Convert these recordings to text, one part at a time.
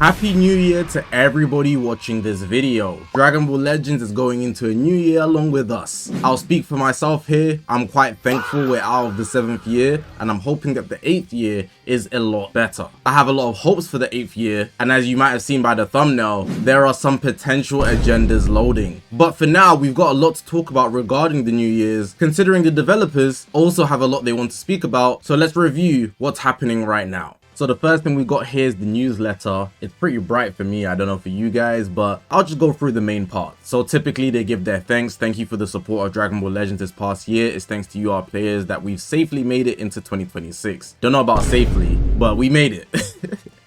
Happy New Year to everybody watching this video. Dragon Ball Legends is going into a new year along with us. I'll speak for myself here. I'm quite thankful we're out of the 7th year and I'm hoping that the 8th year is a lot better. I have a lot of hopes for the 8th year, and as you might have seen by the thumbnail, there are some potential agendas loading. But for now, we've got a lot to talk about regarding the New Year's, considering the developers also have a lot they want to speak about, so let's review what's happening right now. So the first thing we got here is the newsletter. It's pretty bright for me, I don't know for you guys, but I'll just go through the main part. So typically they give their thanks. Thank you for the support of Dragon Ball Legends this past year. It's thanks to you, our players, that we've safely made it into 2026. Don't know about safely, but we made it.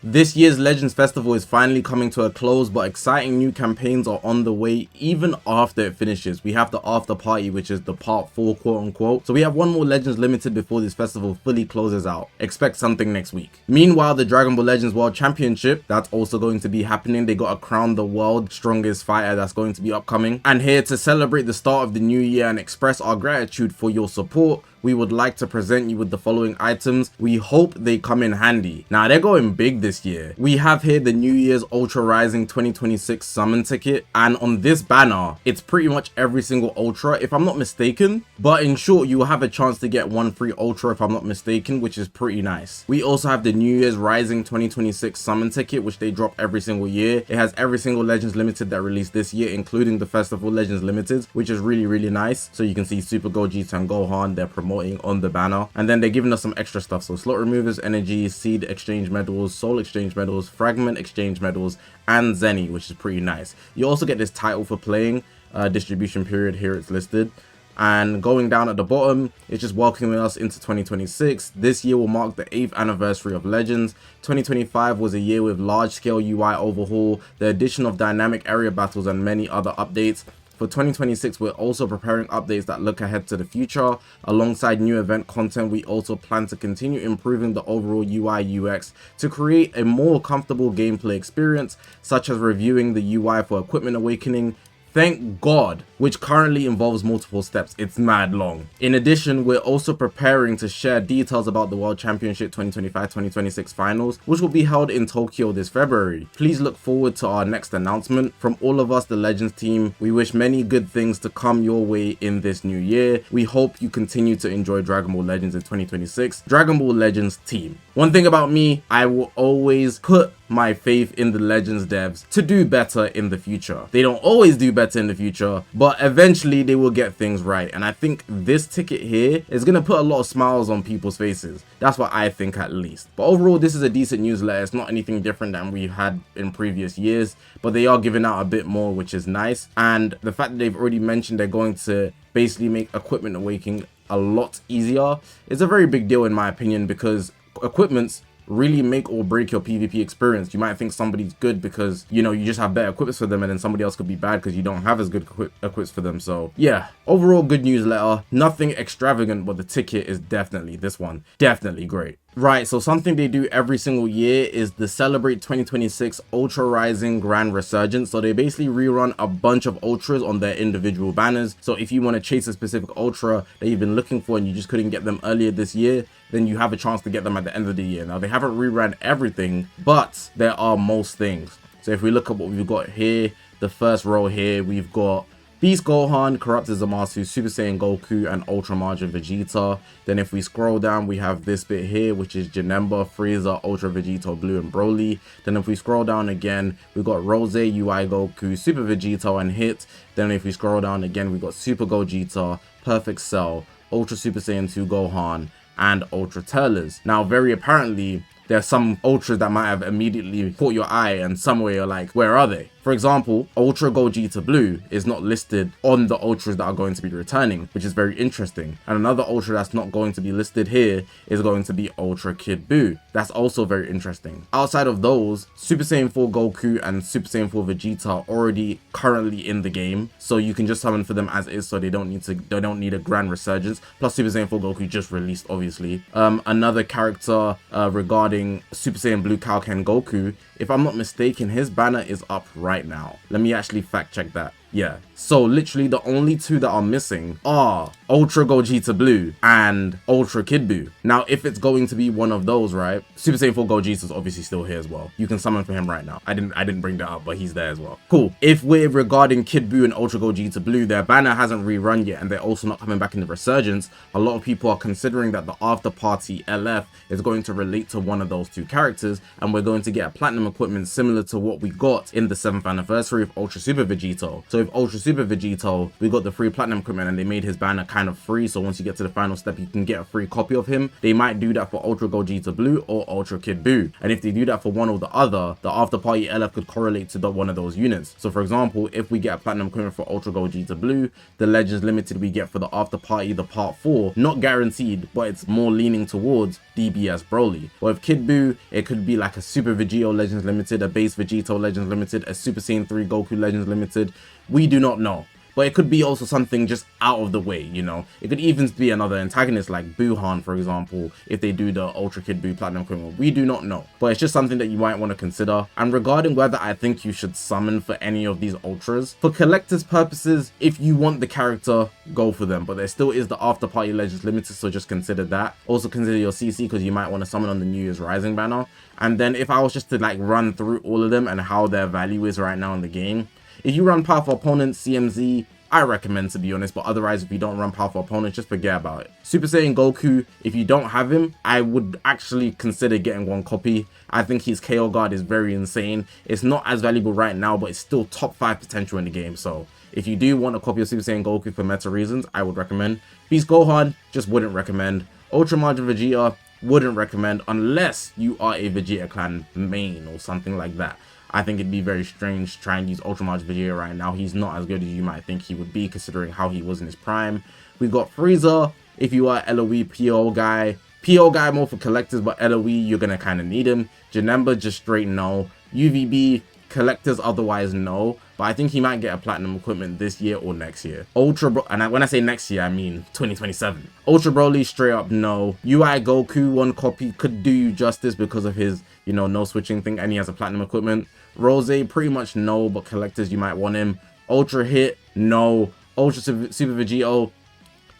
This year's Legends Festival is finally coming to a close, but exciting new campaigns are on the way even after it finishes. We have the after party, which is the part 4, quote unquote. So we have one more Legends Limited before this festival fully closes out. Expect something next week. Meanwhile, the Dragon Ball Legends World Championship, that's also going to be happening. They got to crown the world's strongest fighter. That's going to be upcoming. And here to celebrate the start of the new year and express our gratitude for your support, we would like to present you with the following items. We hope they come in handy. Now, they're going big this year. We have here the New Year's Ultra Rising 2026 summon ticket, and on this banner it's pretty much every single Ultra if I'm not mistaken, but in short you will have a chance to get one free Ultra if I'm not mistaken, which is pretty nice. We also have the New Year's Rising 2026 summon ticket, which they drop every single year. It has every single Legends Limited that released this year, including the Festival Legends Limited, which is really nice. So you can see Super Gogeta and Gohan, they're promoting on the banner, and then they're giving us some extra stuff. So slot removers, energy, seed exchange medals, soul exchange medals, fragment exchange medals, and Zenny, which is pretty nice. You also get this title for playing, distribution period, here it's listed. And going down at the bottom, it's just welcoming us into 2026. This year will mark the 8th anniversary of Legends. 2025 was a year with large-scale UI overhaul, the addition of dynamic area battles, and many other updates. For 2026, we're also preparing updates that look ahead to the future. Alongside new event content, we also plan to continue improving the overall UI UX to create a more comfortable gameplay experience, such as reviewing the UI for Equipment Awakening. Thank God, which currently involves multiple steps. It's mad long. In addition, we're also preparing to share details about the World Championship 2025-2026 finals, which will be held in Tokyo this February. Please look forward to our next announcement. From all of us, the Legends team, we wish many good things to come your way in this new year. We hope you continue to enjoy Dragon Ball Legends in 2026. Dragon Ball Legends team. One thing about me, I will always put my faith in the Legends devs to do better in the future. They don't always do better in the future, but eventually they will get things right. And I think this ticket here is going to put a lot of smiles on people's faces. That's what I think, at least. But overall, this is a decent newsletter. It's not anything different than we've had in previous years, but they are giving out a bit more, which is nice. And the fact that they've already mentioned they're going to basically make Equipment Awakening a lot easier is a very big deal in my opinion, because equipments really make or break your PvP experience. You might think somebody's good because, you know, you just have better equips for them, and then somebody else could be bad because you don't have as good equips for them. So yeah, overall good newsletter. Nothing extravagant, but the ticket is definitely, this one, definitely great. Right, so something they do every single year is the Celebrate 2026 Ultra Rising Grand Resurgence. So they basically rerun a bunch of Ultras on their individual banners. So if you want to chase a specific Ultra that you've been looking for and you just couldn't get them earlier this year, then you have a chance to get them at the end of the year. Now, they haven't rerun everything, but there are most things. So if we look at what we've got here, the first row here, we've got Beast Gohan, Corrupted Zamasu, Super Saiyan Goku, and Ultra Margin Vegeta. Then if we scroll down, we have this bit here, which is Janemba, Frieza, Ultra Vegito, Blue, and Broly. Then if we scroll down again, we got Rose, UI Goku, Super Vegito, and Hit. Then if we scroll down again, we got Super Gogeta, Perfect Cell, Ultra Super Saiyan 2 Gohan, and Ultra Turles. Now, very apparently, there's some Ultras that might have immediately caught your eye, and somewhere you're like, where are they? For example, Ultra Gogeta Blue is not listed on the Ultras that are going to be returning, which is very interesting. And another Ultra that's not going to be listed here is going to be Ultra Kid Buu. That's also very interesting. Outside of those, Super Saiyan 4 Goku and Super Saiyan 4 Vegeta are already currently in the game, so you can just summon for them as is, so they don't need a grand resurgence. Plus Super Saiyan 4 Goku just released, obviously. Another character regarding Super Saiyan Blue Kaioken Goku, if I'm not mistaken, his banner is up right now. Let me actually fact check that. Yeah, so literally the only two that are missing are Ultra Gogeta Blue and Ultra Kid Buu. Now, if it's going to be one of those, right, Super Saiyan 4 Gogeta's obviously still here as well. You can summon for him right now. I didn't bring that up, but he's there as well. Cool. If we're regarding Kid Buu and Ultra Gogeta Blue, their banner hasn't rerun yet, and they're also not coming back in the Resurgence. A lot of people are considering that the After Party LF is going to relate to one of those two characters, and we're going to get a platinum equipment similar to what we got in the 7th anniversary of Ultra Super Vegito. So with Ultra Super Vegito, we got the free platinum equipment, and they made his banner kind of free, so once you get to the final step, you can get a free copy of him. They might do that for Ultra Gogeta Blue or Ultra Kid Buu, and if they do that for one or the other, the After Party LF could correlate to one of those units. So for example, if we get a platinum equipment for Ultra Gogeta Blue, the Legends Limited we get for the After Party, the Part 4, not guaranteed, but it's more leaning towards DBS Broly. Or with Kid Buu, it could be like a Super Vegito Legends Limited, a Base Vegito Legends Limited, a Super Saiyan 3 Goku Legends Limited. We do not know. But it could be also something just out of the way, you know. It could even be another antagonist like Buhan, for example, if they do the Ultra Kid Buu Platinum equipment. We do not know. But it's just something that you might want to consider. And regarding whether I think you should summon for any of these Ultras, for collector's purposes, if you want the character, go for them. But there still is the After Party Legends Limited, so just consider that. Also consider your CC, because you might want to summon on the New Year's Rising banner. And then if I was just to like run through all of them and how their value is right now in the game, if you run Powerful Opponents, CMZ, I recommend, to be honest, but otherwise, if you don't run Powerful Opponents, just forget about it. Super Saiyan Goku, if you don't have him, I would actually consider getting one copy. I think his KO guard is very insane. It's not as valuable right now, but it's still top 5 potential in the game. So if you do want a copy of Super Saiyan Goku for meta reasons, I would recommend. Beast Gohan, just wouldn't recommend. Ultra Majin Vegeta, wouldn't recommend unless you are a Vegeta Clan main or something like that. I think it'd be very strange to try and use Ultra Majin Vegeta right now. He's not as good as you might think he would be, considering how he was in his prime. We've got Frieza, if you are LOE PO guy. PO guy more for collectors, but LOE, you're going to kind of need him. Janemba, just straight no. UVB, collectors otherwise no. But I think he might get a platinum equipment this year or next year. When I say next year, I mean 2027. Ultra Broly, straight up no. UI Goku, one copy could do you justice because of his, you know, no switching thing, and he has a platinum equipment. Rose, pretty much no, but collectors, you might want him. Ultra Hit, no. Ultra Super Vegito,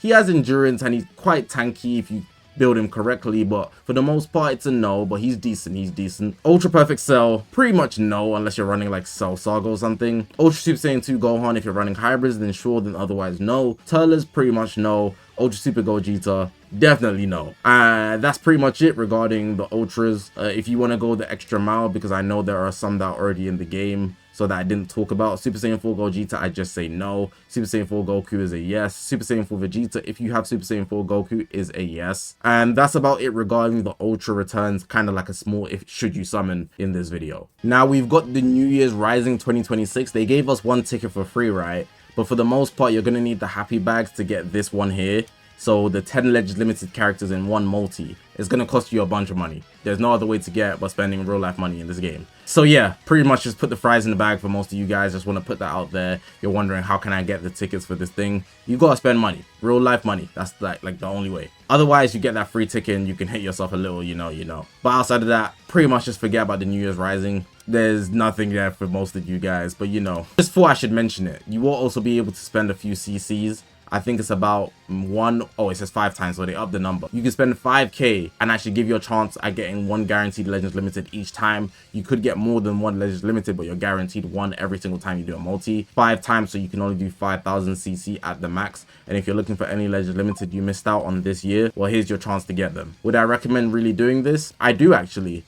he has endurance and he's quite tanky if you build him correctly, but for the most part it's a no, but he's decent. Ultra Perfect Cell, pretty much no, unless you're running like Cell Saga or something. Ultra Super Saiyan 2 Gohan, if you're running hybrids, then sure, then otherwise no. Turles, pretty much no. Ultra Super Gogeta, definitely no. That's pretty much it regarding the Ultras. If you want to go the extra mile, because I know there are some that are already in the game, so that I didn't talk about. Super Saiyan 4 Gogeta, I just say no. Super Saiyan 4 Goku is a yes. Super Saiyan 4 Vegeta, if you have Super Saiyan 4 Goku, is a yes. And that's about it regarding the Ultra returns, kind of like a small if should you summon in this video. Now we've got the New Year's Rising 2026. They gave us one ticket for free, right? But for the most part, you're going to need the happy bags to get this one here. So the 10 Legends Limited characters in one multi is going to cost you a bunch of money. There's no other way to get it but spending real life money in this game. So yeah, pretty much just put the fries in the bag for most of you guys. Just want to put that out there. You're wondering how can I get the tickets for this thing? You got to spend money, real life money. That's like the only way. Otherwise, you get that free ticket and you can hit yourself a little, you know. But outside of that, pretty much just forget about the New Year's Rising. There's nothing there for most of you guys, but you know, just thought I should mention it. You will also be able to spend a few CCs. I think it's about it says 5 times, so they up the number. You can spend 5k and actually give you a chance at getting one guaranteed Legends Limited each time. You could get more than one Legends Limited, but you're guaranteed one every single time you do a multi. 5 times, so you can only do 5,000 CC at the max. And if you're looking for any Legends Limited you missed out on this year, well, here's your chance to get them. Would I recommend really doing this? I do actually.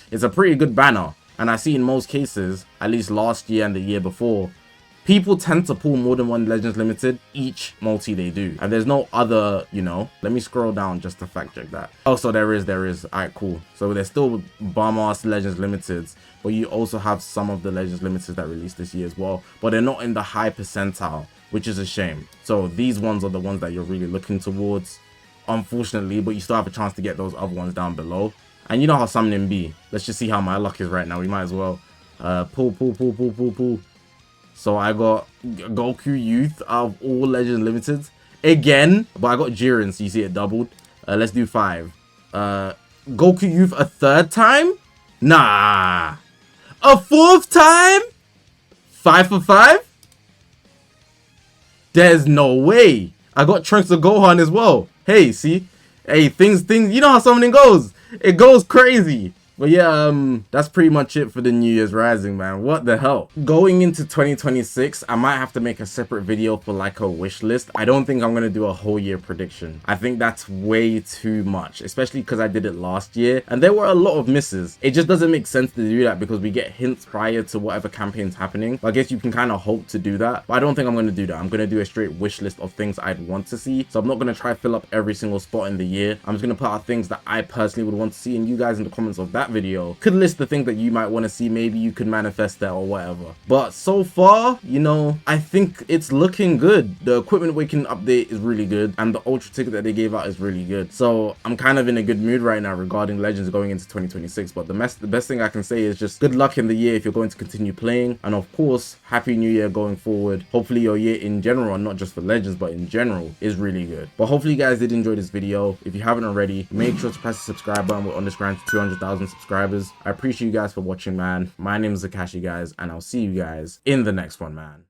It's a pretty good banner. And I see in most cases, at least last year and the year before, people tend to pull more than one Legends Limited each multi they do. And there's no other, you know. Let me scroll down just to fact check that. Oh, so there is. Alright, cool. So there's still bomb-ass Legends Limiteds, but you also have some of the Legends Limiteds that released this year as well. But they're not in the high percentile, which is a shame. So these ones are the ones that you're really looking towards, unfortunately, but you still have a chance to get those other ones down below. And you know how summoning be. Let's just see how my luck is right now. We might as well pull. So I got Goku Youth out of all Legends Limited again, but I got Jiren, so you see it doubled. Let's do 5. Goku Youth a 3rd time? Nah. A 4th time? 5 for 5? There's no way. I got Trunks of Gohan as well. Hey, see? Hey, things, you know how something goes. It goes crazy. But yeah, that's pretty much it for the New Year's Rising, man. What the hell? Going into 2026, I might have to make a separate video for like a wish list. I don't think I'm going to do a whole year prediction. I think that's way too much, especially because I did it last year and there were a lot of misses. It just doesn't make sense to do that because we get hints prior to whatever campaign's happening. But I guess you can kind of hope to do that. But I don't think I'm going to do that. I'm going to do a straight wish list of things I'd want to see. So I'm not going to try to fill up every single spot in the year. I'm just going to put out things that I personally would want to see, and you guys in the comments of that video could list the things that you might want to see. Maybe you could manifest that or whatever. But so far, you know, I think it's looking good. The equipment awakening update is really good, and the ultra ticket that they gave out is really good. So I'm kind of in a good mood right now regarding Legends going into 2026. But the best thing I can say is just good luck in the year if you're going to continue playing, and of course, happy new year going forward. Hopefully your year in general, and not just for Legends but in general, is really good. But hopefully you guys did enjoy this video. If you haven't already, make sure to press the subscribe button. We're on this grind to 200,000 subscribers. I appreciate you guys for watching, man. My name is Zakashi, guys, and I'll see you guys in the next one, man.